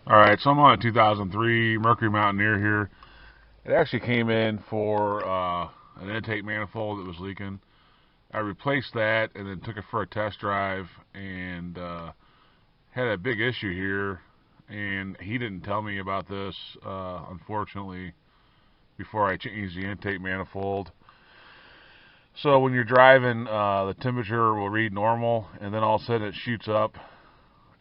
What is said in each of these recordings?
Alright, so I'm on a 2003 Mercury Mountaineer here. It actually came in for an intake manifold that was leaking. I replaced that and then took it for a test drive and had a big issue here, and he didn't tell me about this, unfortunately, before I changed the intake manifold. So when you're driving, the temperature will read normal, and then all of a sudden it shoots up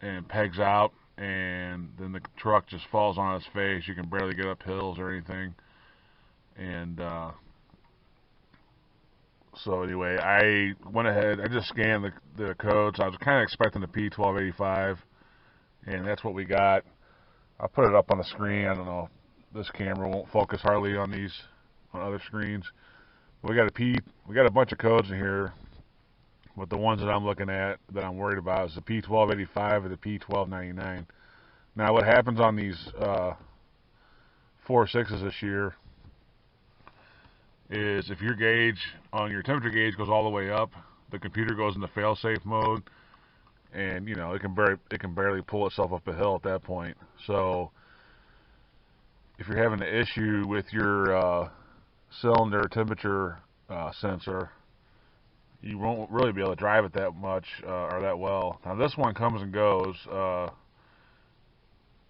and pegs out, and then the truck just falls on its face. You can barely get up hills or anything. And so anyway, I went ahead, I just scanned the codes. I was kind of expecting the P1285, and that's what we got. I'll put it up on the screen. I don't know, this camera won't focus hardly on these, on other screens. We got a bunch of codes in here, but the ones that I'm looking at that I'm worried about is the P1285 or the P1299. Now what happens on these 4.6s this year is if your gauge on your temperature gauge goes all the way up, the computer goes into fail-safe mode, and you know it can barely pull itself up a hill at that point. So if you're having an issue with your cylinder temperature sensor, you won't really be able to drive it that much or that well. Now this one comes and goes.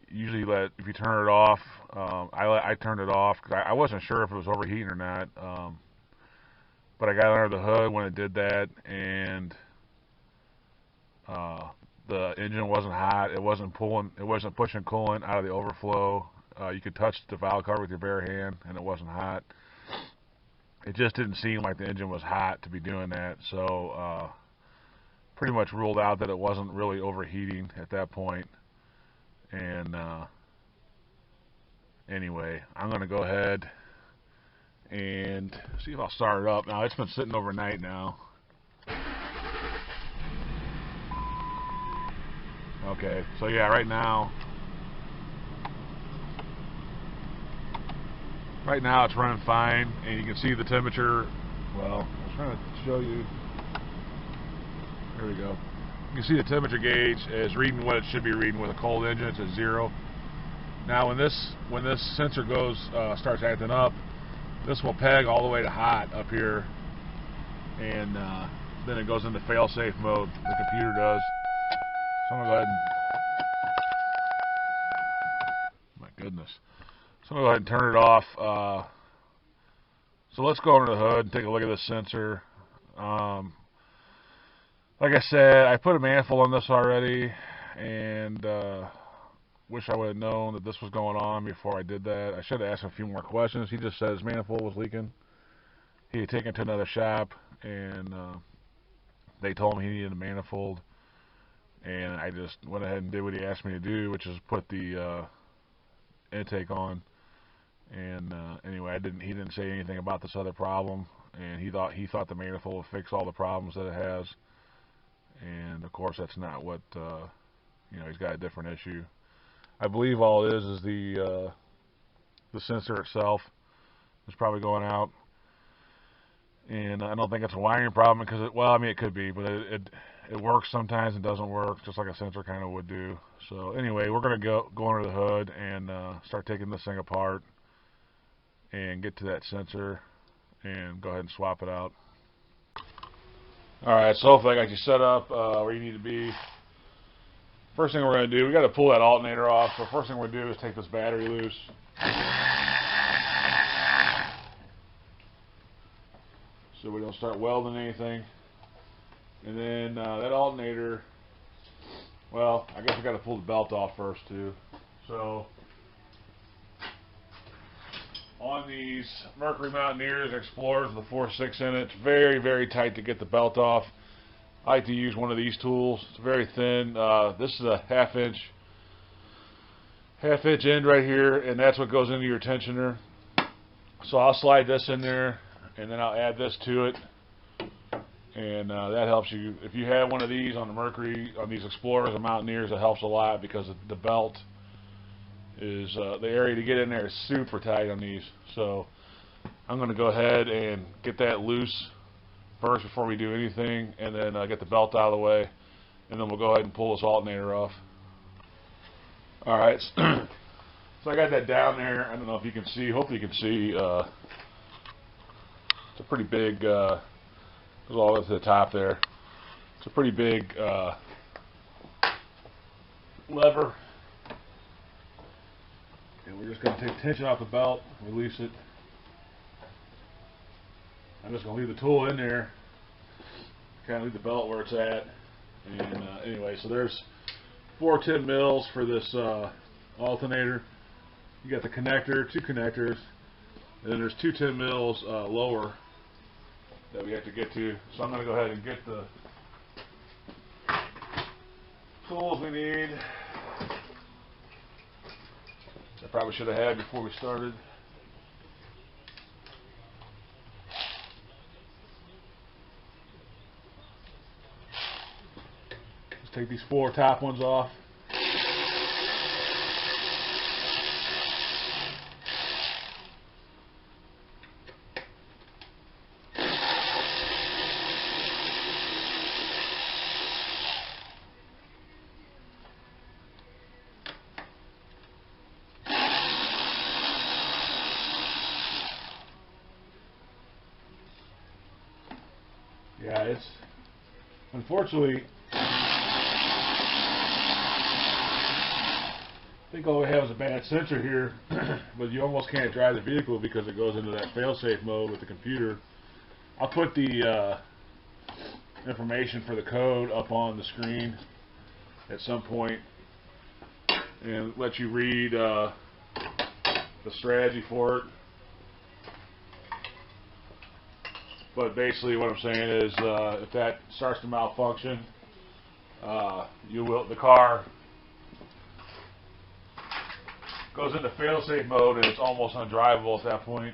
Usually if you turn it off, I turned it off because I wasn't sure if it was overheating or not, but I got under the hood when it did that, and the engine wasn't hot. It wasn't pushing coolant out of the overflow. You could touch the valve cover with your bare hand and it wasn't hot. It just didn't seem like the engine was hot to be doing that, so pretty much ruled out that it wasn't really overheating at that point. And anyway, I'm going to go ahead and see if I'll start it up. Now, it's been sitting overnight now. Okay, so yeah, right now it's running fine, and you can see the temperature. Well, I was trying to show you. There we go. You can see the temperature gauge is reading what it should be reading with a cold engine. It's at 0. Now when this sensor starts acting up, this will peg all the way to hot up here, and then it goes into fail-safe mode. The computer does. So I'm gonna go ahead and, my goodness. So I'm gonna go ahead and turn it off. So let's go under the hood and take a look at this sensor. Like I said, I put a manifold on this already, and wish I would have known that this was going on before I did that. I should have asked him a few more questions. He just said his manifold was leaking. He had taken it to another shop, and they told him he needed a manifold, and I just went ahead and did what he asked me to do, which is put the intake on. And anyway, he didn't say anything about this other problem, and he thought the manifold would fix all the problems that it has. And of course, that's not what he's got a different issue. I believe all it is the sensor itself is probably going out, and I don't think it's a wiring problem because it could be, but it works sometimes and doesn't work, just like a sensor kind of would do. So anyway, we're gonna go under the hood and start taking this thing apart and get to that sensor and go ahead and swap it out. Alright, so hopefully I got you set up where you need to be. First thing we're going to do, we got to pull that alternator off. So first thing we're going to do is take this battery loose. So we don't start welding anything. And then that alternator, well, I guess we got to pull the belt off first too. So on these Mercury Mountaineers, Explorers with the 4.6 in it, it's very, very tight to get the belt off. I like to use one of these tools. It's very thin. This is a half inch end right here, and that's what goes into your tensioner. So I'll slide this in there, and then I'll add this to it, and that helps you. If you have one of these on the Mercury, on these Explorers and Mountaineers, it helps a lot because the belt is the area to get in there is super tight on these. So I'm going to go ahead and get that loose first before we do anything, and then get the belt out of the way, and then we'll go ahead and pull this alternator off. Alright, so I got that down there. I don't know if you can see, hopefully you can see, it's a pretty big, goes all the way to the top there. It's a pretty big lever. And we're just going to take tension off the belt, release it. I'm just going to leave the tool in there, kind of leave the belt where it's at. And anyway, so there's 4 10 mils for this alternator. You got the connector, 2 connectors, and then there's 2 10 mils lower that we have to get to. So I'm going to go ahead and get the tools we need. I probably should have had before we started. Let's take these 4 top ones off. Yeah, it's unfortunately, I think all we have is a bad sensor here, but you almost can't drive the vehicle because it goes into that fail-safe mode with the computer. I'll put the information for the code up on the screen at some point and let you read the strategy for it. But basically what I'm saying is if that starts to malfunction, the car goes into fail-safe mode and it's almost undrivable at that point.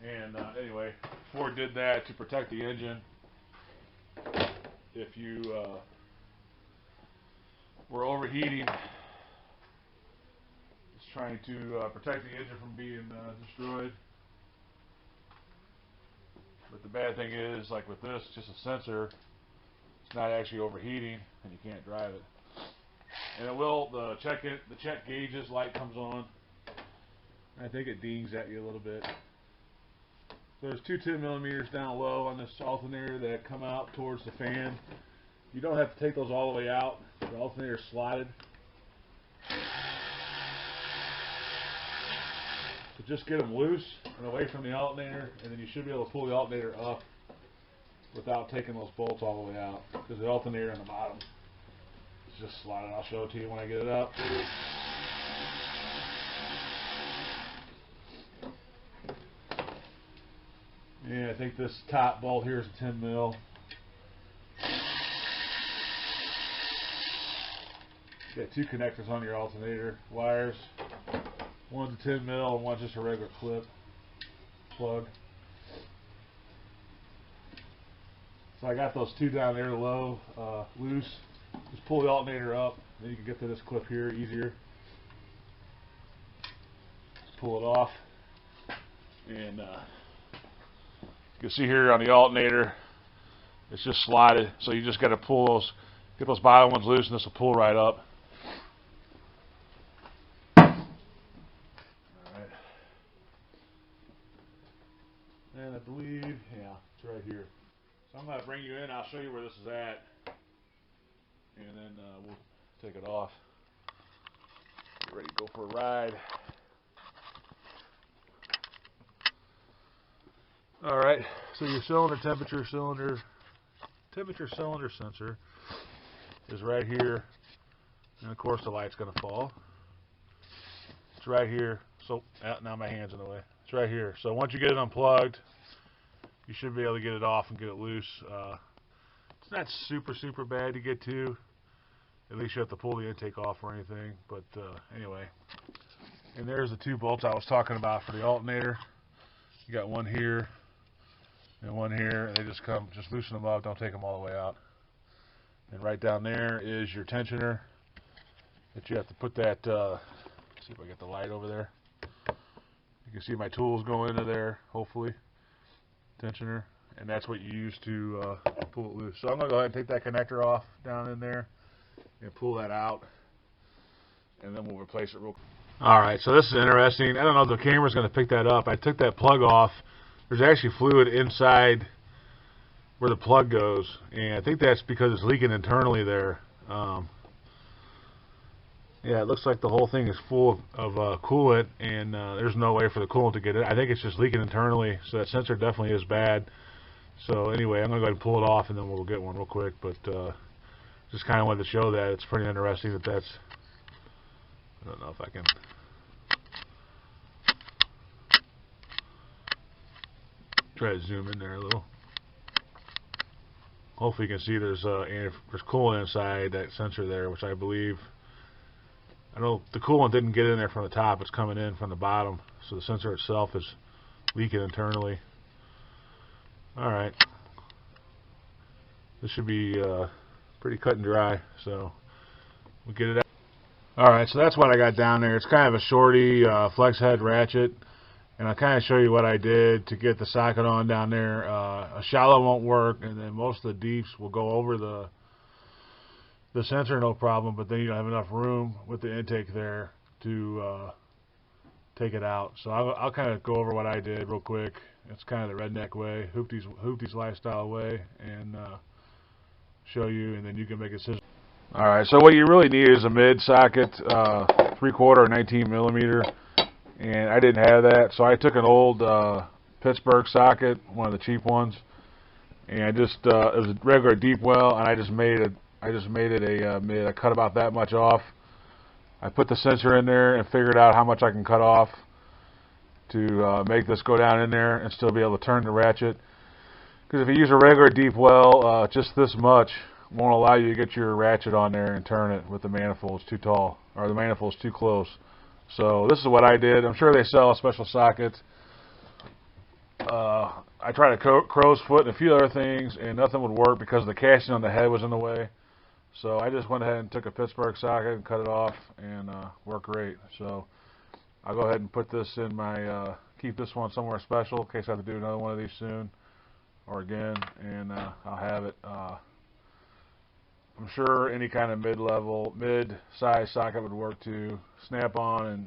And anyway, Ford did that to protect the engine. If you were overheating, it's trying to protect the engine from being destroyed. But the bad thing is, like with this, it's just a sensor. It's not actually overheating, and you can't drive it. And it will, the check gauges light comes on. I think it dings at you a little bit. There's 2 10 millimeters down low on this alternator that come out towards the fan. You don't have to take those all the way out. The alternator is slotted. So just get them loose and away from the alternator, and then you should be able to pull the alternator up without taking those bolts all the way out, because the alternator on the bottom is just slotted. I'll show it to you when I get it up. Yeah, I think this top bolt here is a 10 mil. You got 2 connectors on your alternator wires. One's a 10 mil and one's just a regular clip plug. So I got those 2 down there low, loose. Just pull the alternator up, then you can get to this clip here easier. Pull it off, and you can see here on the alternator, it's just slotted. So you just got to pull those, get those bottom ones loose, and this will pull right up. And I believe, yeah, it's right here. So I'm going to bring you in, I'll show you where this is at, and then we'll take it off. Get ready to go for a ride. Alright, so your temperature cylinder sensor is right here, and of course the light's going to fall. It's right here, so now my hand's in the way. It's right here. So once you get it unplugged, you should be able to get it off and get it loose. It's not super bad to get to. At least you have to pull the intake off or anything. But anyway, and there's the 2 bolts I was talking about for the alternator. You got one here and one here, and they just loosen them up. Don't take them all the way out. And right down there is your tensioner that you have to put that. See if I get the light over there. You can see my tools go into there, hopefully. Tensioner, and that's what you use to pull it loose. So I'm going to go ahead and take that connector off down in there, and pull that out, and then we'll replace it real quick. Alright, so this is interesting. I don't know if the camera's going to pick that up. I took that plug off. There's actually fluid inside where the plug goes, and I think that's because it's leaking internally there. Yeah, it looks like the whole thing is full of coolant, and there's no way for the coolant to get in. I think it's just leaking internally, so that sensor definitely is bad. So anyway, I'm going to go ahead and pull it off, and then we'll get one real quick, but just kind of wanted to show that. It's pretty interesting that that's... I don't know if I can... Try to zoom in there a little. Hopefully you can see there's coolant inside that sensor there, which I believe... I know the coolant didn't get in there from the top, it's coming in from the bottom, so the sensor itself is leaking internally. Alright. This should be pretty cut and dry, so we'll get it out. Alright, so that's what I got down there. It's kind of a shorty flex head ratchet, and I'll kind of show you what I did to get the socket on down there. A shallow won't work, and then most of the deeps will go over the sensor no problem, but then you don't have enough room with the intake there to take it out. So I'll kind of go over what I did real quick. It's kind of the redneck way, Hoopties lifestyle way, and show you, and then you can make a decision. Alright, so what you really need is a mid socket, 3/4 19 millimeter, and I didn't have that, so I took an old Pittsburgh socket, one of the cheap ones, and I just it was a regular deep well, and I just made it a mid. I cut about that much off. I put the sensor in there and figured out how much I can cut off to make this go down in there and still be able to turn the ratchet. Because if you use a regular deep well, just this much won't allow you to get your ratchet on there and turn it with the manifold. It's too tall, or the manifold's too close. So this is what I did. I'm sure they sell special sockets. I tried a crow's foot and a few other things, and nothing would work because the casting on the head was in the way. So I just went ahead and took a Pittsburgh socket and cut it off, and worked great. So I'll go ahead and put this in my, keep this one somewhere special in case I have to do another one of these soon, or again, and I'll have it. I'm sure any kind of mid-size socket would work too. Snap-on and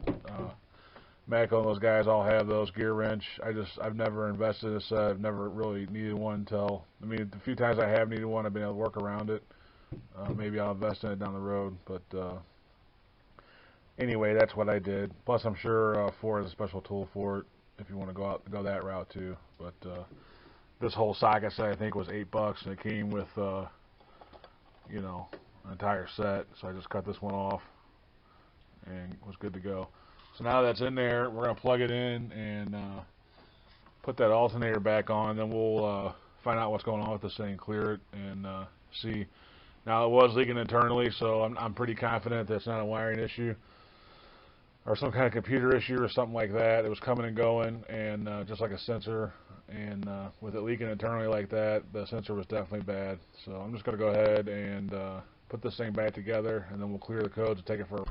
Mako and those guys all have those. Gear wrench. I've never invested in this. I've never really needed one until, I mean, the few times I have needed one, I've been able to work around it. Maybe I'll invest in it down the road, but anyway, that's what I did. Plus, I'm sure Ford has a special tool for it if you want to go that route too. But this whole socket set I think was $8, and it came with you know, an entire set. So I just cut this one off and was good to go. So now that's in there, we're gonna plug it in and put that alternator back on. Then we'll find out what's going on with this thing, clear it, and see. Now it was leaking internally, so I'm pretty confident that it's not a wiring issue or some kind of computer issue or something like that. It was coming and going, and just like a sensor, and with it leaking internally like that, the sensor was definitely bad. So I'm just going to go ahead and put this thing back together, and then we'll clear the codes and take it for.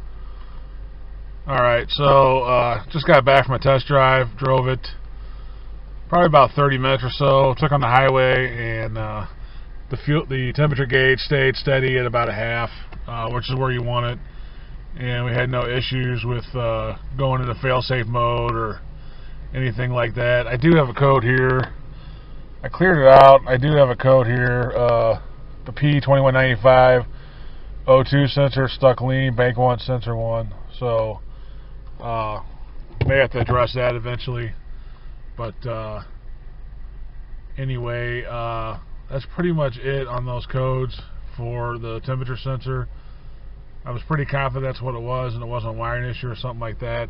Alright, so just got back from a test drive, drove it probably about 30 minutes or so, took on the highway, and the temperature gauge stayed steady at about a half, which is where you want it, and we had no issues with going into fail-safe mode or anything like that. I do have a code here. I cleared it out. I do have a code here. The P1295 O2 sensor stuck lean, bank 1, sensor 1. So may have to address that eventually. But anyway, that's pretty much it on those codes for the temperature sensor. I was pretty confident that's what it was, and it wasn't a wiring issue or something like that.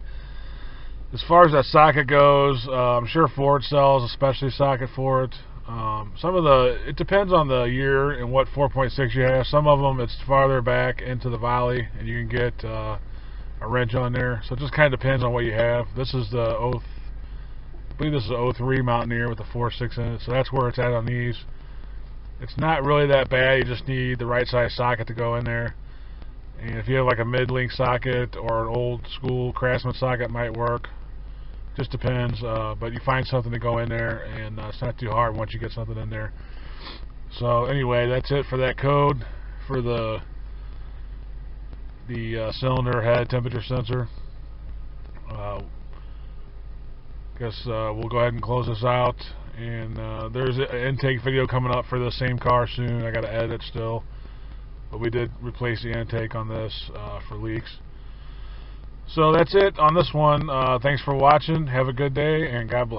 As far as that socket goes, I'm sure Ford sells a specialty socket for it. It depends on the year and what 4.6 you have. Some of them it's farther back into the valley, and you can get a wrench on there. So it just kind of depends on what you have. This is the I believe this is the 03 Mountaineer with the 4.6 in it. So that's where it's at on these. It's not really that bad. You just need the right size socket to go in there. And if you have like a mid-link socket or an old school Craftsman socket, it might work. Just depends. But you find something to go in there, and it's not too hard once you get something in there. So anyway, that's it for that code for the the cylinder head temperature sensor. Guess we'll go ahead and close this out. And there's an intake video coming up for the same car soon. I got to edit still, but we did replace the intake on this for leaks. So that's it on this one. Thanks for watching. Have a good day, and God bless.